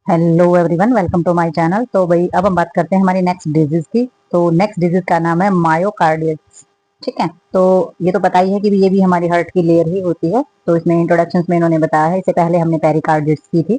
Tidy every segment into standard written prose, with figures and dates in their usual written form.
Hello everyone, welcome to my channel. तो भाई अब हम बात करते हैं हमारी नेक्स्ट डिजीज की। तो नेक्स्ट डिजीज का नाम है मायोकार्डियस। ठीक है, तो ये तो पता ही है कि ये भी हमारी हार्ट की लेयर ही होती है। तो इसमें इंट्रोडक्शन में इन्होंने बताया है, इससे पहले हमने पेरिकार्डियस की थी।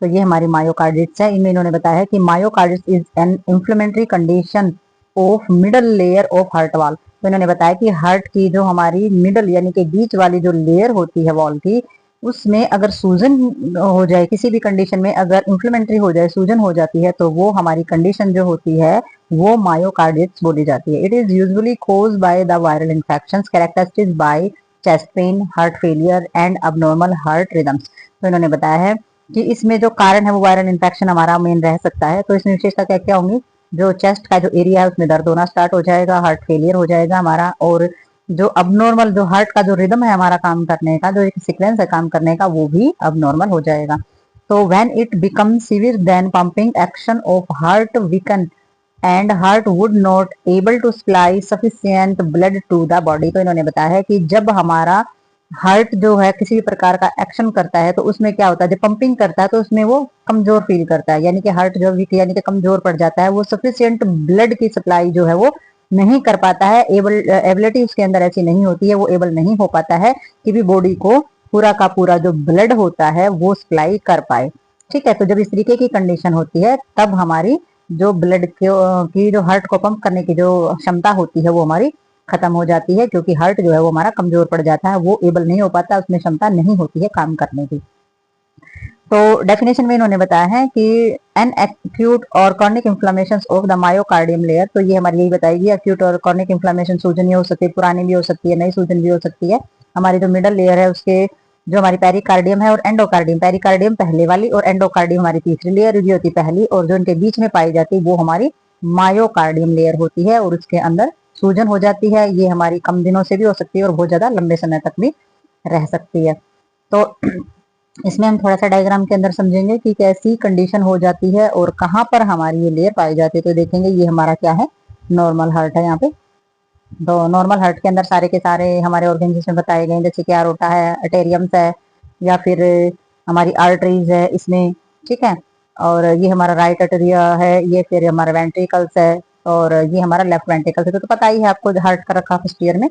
तो ये हमारी मायोकार्डियस है। इनमें इन्होंने बताया है कि myocarditis is an inflammatory condition of middle layer of heart wall. तो इन्होंने बताया कि हार्ट की जो हमारी मिडल यानी कि बीच वाली जो लेयर होती है वॉल की, उसमें अगर सूजन हो जाए, किसी भी कंडीशन में अगर इन्फ्लेमेटरी हो जाए, सूजन हो जाती है, तो वो हमारी कंडीशन जो होती है वो मायोकार्डियस बोली जाती है। It is usually caused by the viral infections characterized by chest pain, heart failure and abnormal heart rhythms. तो इन्होंने बताया है कि इसमें जो कारण है वो वायरल इन्फेक्शन हमारा मेन रह सकता है। तो इसमें विशेषता क्या क्या होंगी? जो चेस्ट का जो एरिया है उसमें दर्द होना स्टार्ट हो जाएगा, हार्ट फेलियर हो जाएगा हमारा, और जो अबनॉर्मल जो हार्ट का जो रिदम है हमारा काम करने का, जो एक सीक्वेंस है काम करने का, वो भी अबनॉर्मल हो जाएगा। तो when it become severe then pumping action of heart weaken and heart would not able to supply sufficient blood to the body. तो इन्होंने बताया है कि जब हमारा हार्ट जो है किसी भी प्रकार का एक्शन करता है तो उसमें क्या होता है, जब पंपिंग करता है तो उसमें वो कमजोर फील करता है, यानी कि हार्ट जो वीक यानी कि कमजोर पड़ जाता है, वो सफिशिएंट ब्लड की सप्लाई जो है वो नहीं कर पाता है। एबिलिटी उसके अंदर ऐसी नहीं होती है, वो एबल नहीं हो पाता है कि भी बॉडी को पूरा का पूरा जो ब्लड होता है वो सप्लाई कर पाए। ठीक है, तो जब इस तरीके की कंडीशन होती है तब हमारी जो ब्लड की जो हार्ट को पंप करने की जो क्षमता होती है वो हमारी खत्म हो जाती है, क्योंकि हार्ट जो है वो हमारा कमजोर पड़ जाता है, वो एबल नहीं हो पाता, उसमें क्षमता नहीं होती है काम करने की। तो डेफिनेशन में इन्होंने बताया है कि एन एक्यूट और chronic inflammation of the myocardium layer. तो ये हमारी यही बताएगी, एक्यूट और कॉर्निक इन्फ्लेमेशन सूजन ये हो सकती है, पुरानी भी हो सकती है, नई सूजन भी हो सकती है। हमारी जो मिडल लेयर है उसके जो हमारी पेरिकार्डियम है और एंडोकार्डियम, पेरिकार्डियम पहले वाली और एंडोकार्डियम हमारी तीसरी लेयर भी होती है पहली, और जो इनके बीच में पाई जाती है वो हमारी मायोकार्डियम लेयर होती है, और उसके अंदर सूजन हो जाती है। ये हमारी कम दिनों से भी हो सकती है और बहुत ज्यादा लंबे समय तक भी रह सकती है। तो इसमें हम थोड़ा सा डायग्राम के अंदर समझेंगे कि कैसी कंडीशन हो जाती है और कहाँ पर हमारी ये लेयर पाई जाती है। तो देखेंगे ये हमारा क्या है, नॉर्मल हार्ट है यहाँ पे। तो नॉर्मल हार्ट के अंदर सारे के सारे हमारे ऑर्गन जिसमें बताए गए हैं, जैसे कि aorta है, अटेरियम्स है, या फिर हमारी आर्टरीज है इसमें। ठीक है, और ये हमारा राइट अटेरिया है, ये फिर हमारा वेंट्रिकल्स है, और ये हमारा लेफ्ट वेंट्रिकल्स है। तो पता ही है आपको हार्ट का रखा फर्स्ट ईयर में।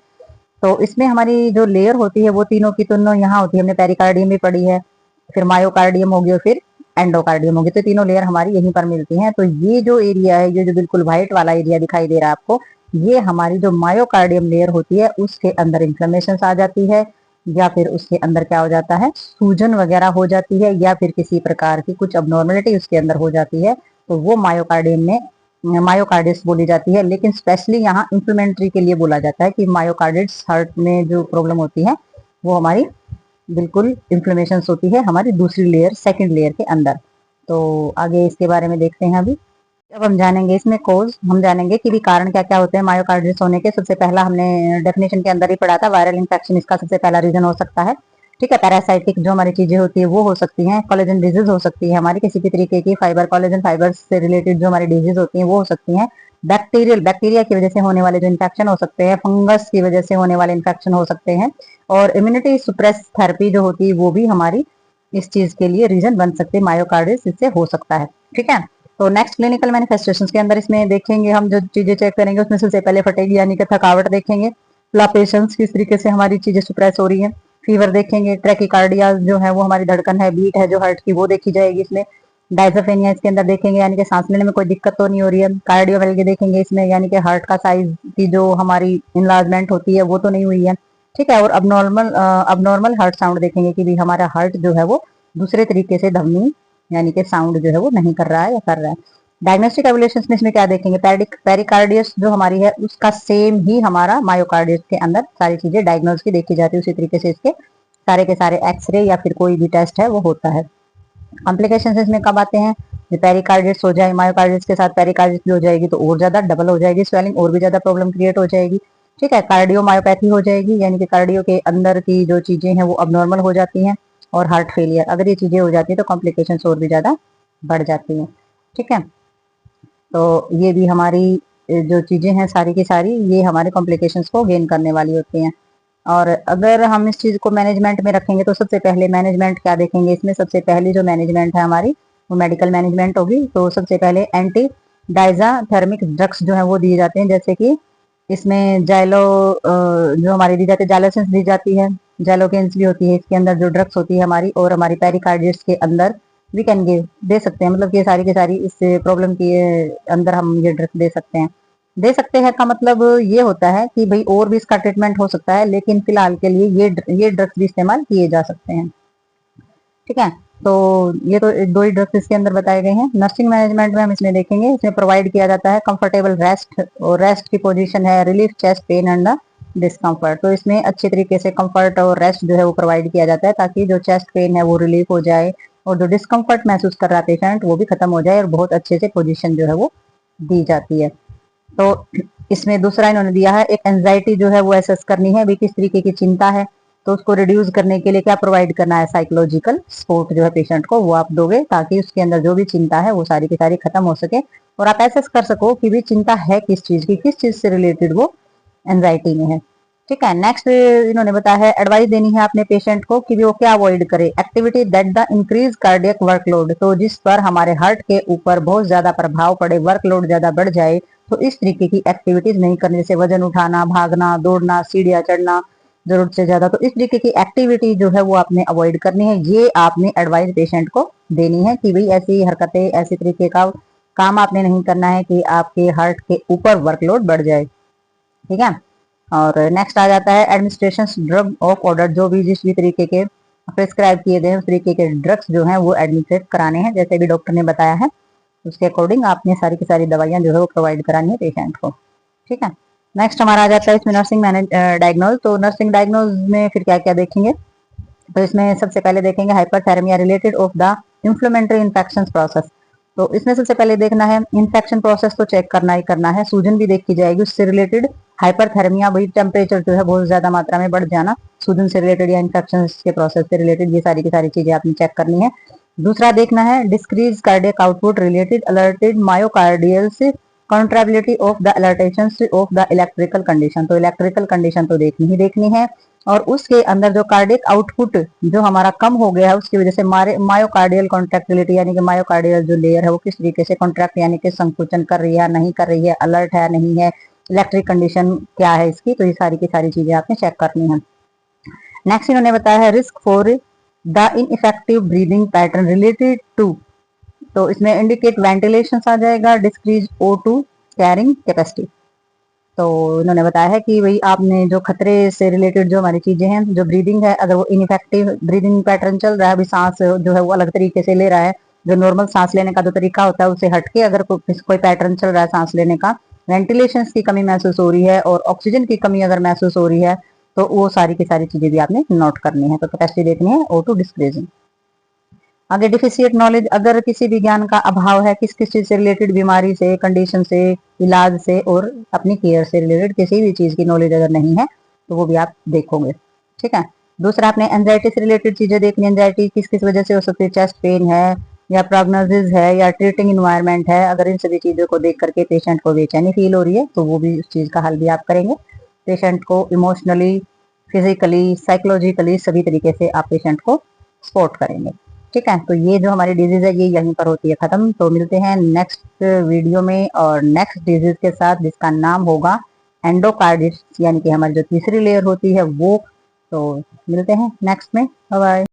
तो इसमें हमारी जो लेयर होती है वो तीनों की तीनों यहाँ होती है। हमने पेरिकार्डियम भी पढ़ी है, फिर मायोकार्डियम होगी और फिर एंडोकार्डियम होगी। तो तीनों लेयर हमारी यहीं पर मिलती हैं। तो ये जो एरिया है, ये जो बिल्कुल व्हाइट वाला एरिया दिखाई दे रहा है आपको, ये हमारी जो मायोकार्डियम लेयर होती है उसके अंदर इन्फ्लेमेशन आ जाती है, या फिर उसके अंदर क्या हो जाता है, सूजन वगैरह हो जाती है, या फिर किसी प्रकार की कुछ अबनॉर्मलिटी उसके अंदर हो जाती है। तो वो मायोकार्डियम में मायोकार्डिस बोली जाती है। लेकिन स्पेशली यहाँ इंफ्लेमेटरी के लिए बोला जाता है कि मायोकार्डिस हार्ट में जो प्रॉब्लम होती है वो हमारी बिल्कुल इन्फ्लेमेशन होती है हमारी दूसरी लेयर, सेकंड लेयर के अंदर। तो आगे इसके बारे में देखते हैं अभी। अब हम जानेंगे इसमें कोज, हम जानेंगे कि भी कारण क्या क्या होते हैं मायोकार्डिस होने के। सबसे पहला हमने डेफिनेशन के अंदर ही पढ़ा था, वायरल इन्फेक्शन इसका सबसे पहला रीजन हो सकता है। ठीक है, पैरासाइटिक जो हमारी चीजें होती है वो हो सकती हैं, कोलेजन डिजीज हो सकती है हमारी, किसी भी तरीके की फाइबर कोलेजन फाइबर से रिलेटेड जो हमारी डिजीज होती हैं वो हो सकती हैं। बैक्टीरिया की वजह से होने वाले जो इन्फेक्शन हो सकते हैं, फंगस की वजह से होने वाले इन्फेक्शन हो सकते हैं, और इम्यूनिटी सुप्रेस थेरेपी जो होती है वो भी हमारी इस चीज के लिए रीजन बन सकते हैं, मायोकार्डिस इससे हो सकता है। ठीक है, तो नेक्स्ट क्लिनिकल मैनिफेस्टेशन के अंदर इसमें देखेंगे हम, जो चीजें चेक करेंगे उसमें सबसे पहले फटेगी यानी कि थकावट देखेंगे, प्लापेशंस किस तरीके से हमारी चीजें सुप्रेस हो रही है, फीवर देखेंगे, ट्रैकिकार्डिया जो है वो हमारी धड़कन है, बीट है जो हार्ट की, वो देखी जाएगी इसमें। डायजोफेनिया इसके अंदर देखेंगे, यानी कि सांस लेने में कोई दिक्कत तो नहीं हो रही है। कार्डियोवेल्गी देखेंगे इसमें, यानी कि हार्ट का साइज की जो हमारी इनलार्जमेंट होती है वो तो नहीं हुई है। ठीक है, और अबनॉर्मल हार्ट साउंड देखेंगे कि भी हमारा हार्ट जो है वो दूसरे तरीके से ध्वनि यानी कि साउंड जो है वो नहीं कर रहा है या कर रहा है। डायग्नोस्टिक एवल्यूशन में इसमें क्या देखेंगे, पेरिकार्डियस जो हमारी है उसका सेम ही हमारा मायोकार्डियस के अंदर सारी चीजें डायग्नोज की देखी जाती है, उसी तरीके से इसके सारे के सारे एक्सरे या फिर कोई भी टेस्ट है वो होता है। कॉम्प्लिकेशन इसमें कब आते हैं, पेरिकार्डियस हो जाए, मायोकार्डियस के साथ पेरिकार्डियस भी हो जाएगी तो और ज्यादा डबल हो जाएगी स्वेलिंग, और भी ज्यादा प्रॉब्लम क्रिएट हो जाएगी। ठीक है, कार्डियोमायोपैथी हो जाएगी, यानी कि कार्डियो के अंदर की जो चीजें हैं वो अबनॉर्मल हो जाती हैं, और हार्ट फेलियर, अगर ये चीजें हो जाती है तो कॉम्प्लिकेशन और भी ज्यादा बढ़ जाती हैं। ठीक है, तो ये भी हमारी जो चीजें हैं सारी की सारी ये हमारे कॉम्प्लिकेशंस को गेन करने वाली होती हैं। और अगर हम इस चीज को मैनेजमेंट में रखेंगे तो सबसे पहले मैनेजमेंट क्या देखेंगे इसमें, सबसे पहली जो मैनेजमेंट है हमारी वो मेडिकल मैनेजमेंट होगी। तो सबसे पहले एंटी डायजाथर्मिक ड्रग्स जो है वो दिए जाते हैं, जैसे कि इसमें जाइलो जो हमारी दी जाती है, जाइलोसिन दी जाती है, जाइलोकेंस भी होती है इसके अंदर जो ड्रग्स होती है हमारी, और हमारी पेरिकार्डियट्स के अंदर वी कैन गिव दे सकते हैं, मतलब कि सारी की सारी इस प्रॉब्लम के अंदर हम ये ड्रग्स दे सकते हैं। दे सकते हैं का मतलब ये होता है कि भाई और भी इसका ट्रीटमेंट हो सकता है, लेकिन फिलहाल के लिए ये ड्रग्स भी इस्तेमाल किए जा सकते हैं। ठीक है, तो ये तो दो ही ड्रग्स इसके अंदर बताए गए हैं। नर्सिंग मैनेजमेंट में हम इसमें देखेंगे, इसमें प्रोवाइड किया जाता है कंफर्टेबल रेस्ट, और रेस्ट की पोजीशन है relief chest pain and discomfort. तो इसमें अच्छे तरीके से कंफर्ट और रेस्ट जो है वो प्रोवाइड किया जाता है, ताकि जो चेस्ट पेन है वो रिलीफ हो जाए, और जो डिस्कम्फर्ट महसूस कर रहा है पेशेंट वो भी खत्म हो जाए, और बहुत अच्छे से पोजीशन जो है वो दी जाती है। तो इसमें दूसरा इन्होंने दिया है, एक एंजाइटी जो है वो एसेस करनी है, भी किस तरीके की चिंता है, तो उसको रिड्यूस करने के लिए क्या प्रोवाइड करना है, साइकोलॉजिकल सपोर्ट जो है पेशेंट को वो आप दोगे, ताकि उसके अंदर जो भी चिंता है वो सारी की सारी खत्म हो सके, और आप एसेस कर सको कि भी चिंता है किस चीज की, किस चीज से रिलेटेड वो एंजाइटी में है। ठीक है, नेक्स्ट इन्होंने बताया है एडवाइस देनी है अपने पेशेंट को कि वो क्या अवॉइड करे, activity that the increase cardiac workload, तो जिस पर हमारे हार्ट के ऊपर बहुत ज्यादा प्रभाव पड़े, वर्कलोड ज्यादा बढ़ जाए, तो इस तरीके की एक्टिविटीज नहीं करने, जैसे वजन उठाना, भागना, दौड़ना, सीढ़ियां चढ़ना जरूरत से ज्यादा, तो इस तरीके की एक्टिविटी जो है वो आपने अवॉइड करनी है। ये आपने एडवाइस पेशेंट को देनी है कि भाई ऐसी हरकतें, ऐसी तरीके का काम आपने नहीं करना है कि आपके हार्ट के ऊपर वर्कलोड बढ़ जाए। ठीक है, और नेक्स्ट आ जाता है एडमिनिस्ट्रेशन ड्रग ऑफ ऑर्डर, जो भी जिस भी तरीके के प्रिस्क्राइब किए गए उस तरीके के ड्रग्स जो हैं वो एडमिनिस्ट्रेट कराने हैं, जैसे भी डॉक्टर ने बताया है उसके अकॉर्डिंग आपने सारी की सारी दवाइयां जो है वो प्रोवाइड करानी है पेशेंट को। ठीक है, नेक्स्ट हमारा आ जाता है इसमें नर्सिंग डायग्नोज। तो नर्सिंग डायग्नोज में फिर क्या क्या देखेंगे, तो इसमें सबसे पहले देखेंगे hyperthermia related of the inflammatory infection process. तो इसमें सबसे पहले देखना है इन्फेक्शन प्रोसेस, तो चेक करना ही करना है, सूजन भी देखी जाएगी उससे रिलेटेड। हाइपरथेरेमिया भाई टेम्परेचर जो है बहुत ज्यादा मात्रा में बढ़ जाना, सूजन से रिलेटेड या इन्फेक्शन के प्रोसेस से रिलेटेड, ये सारी की सारी चीजें आपने चेक करनी है। दूसरा देखना है decreased cardiac output related altered myocardial contractility of the alteration of the electrical condition, तो इलेक्ट्रिकल कंडीशन तो देखनी ही देखनी है, और उसके अंदर जो कार्डियक आउटपुट जो हमारा कम हो गया है उसकी वजह से मायोकार्डियल कॉन्ट्रैक्टिलिटी यानी कि मायोकार्डियल जो लेयर है वो किस तरीके से कॉन्ट्रैक्ट यानी कि संकुचन कर रही है नहीं कर रही है, अलर्ट है नहीं है, इलेक्ट्रिक कंडीशन क्या है इसकी, तो ये सारी की सारी चीजें आपने चेक करनी है। नेक्स्ट इन्होंने बताया है risk for the ineffective breathing pattern related to, तो इसमें इंडिकेट वेंटिलेशन आ जाएगा, डिस्क्रीज O2 कैरिंग कैपेसिटी। तो इन्होंने बताया है कि भाई आपने जो खतरे से रिलेटेड जो हमारी चीजें हैं, जो ब्रीदिंग है, अगर वो इनइफेक्टिव ब्रीदिंग पैटर्न चल रहा है, अभी सांस जो है वो अलग तरीके से ले रहा है, जो नॉर्मल सांस लेने का जो तरीका होता है उससे हटके अगर कोई पैटर्न चल रहा है सांस लेने का, वेंटिलेशन की कमी महसूस हो रही है और ऑक्सीजन की कमी अगर महसूस हो रही है, तो वो सारी की सारी चीजें भी आपने नोट करनी है। तो कैपेसिटी देखनी है O2 डिस्क्रीजिंग। आगे डिफिशिएट नॉलेज, अगर किसी भी ज्ञान का अभाव है किस किस चीज से रिलेटेड, बीमारी से, कंडीशन से, इलाज से और अपनी केयर से रिलेटेड किसी भी चीज की नॉलेज अगर नहीं है तो वो भी आप देखोगे। ठीक है, दूसरा आपने एंजाइटी से रिलेटेड चीजें देखनी, एंजाइटी किस किस वजह से हो सकती है, चेस्ट पेन है या प्रोग्नोसिस है या ट्रीटिंग इन्वायरमेंट है, अगर इन सभी चीजों को देख करके पेशेंट को बेचैनी फील हो रही है तो वो भी उस चीज का हल भी आप करेंगे। पेशेंट को इमोशनली, फिजिकली, साइकोलॉजिकली सभी तरीके से आप पेशेंट को सपोर्ट करेंगे। ठीक है, तो ये जो हमारी डिजीज है ये यहीं पर होती है खत्म। तो मिलते हैं नेक्स्ट वीडियो में और नेक्स्ट डिजीज के साथ, जिसका नाम होगा एंडोकार्डिटिस, यानी कि हमारी जो तीसरी लेयर होती है वो। तो मिलते हैं नेक्स्ट में, बाय बाय।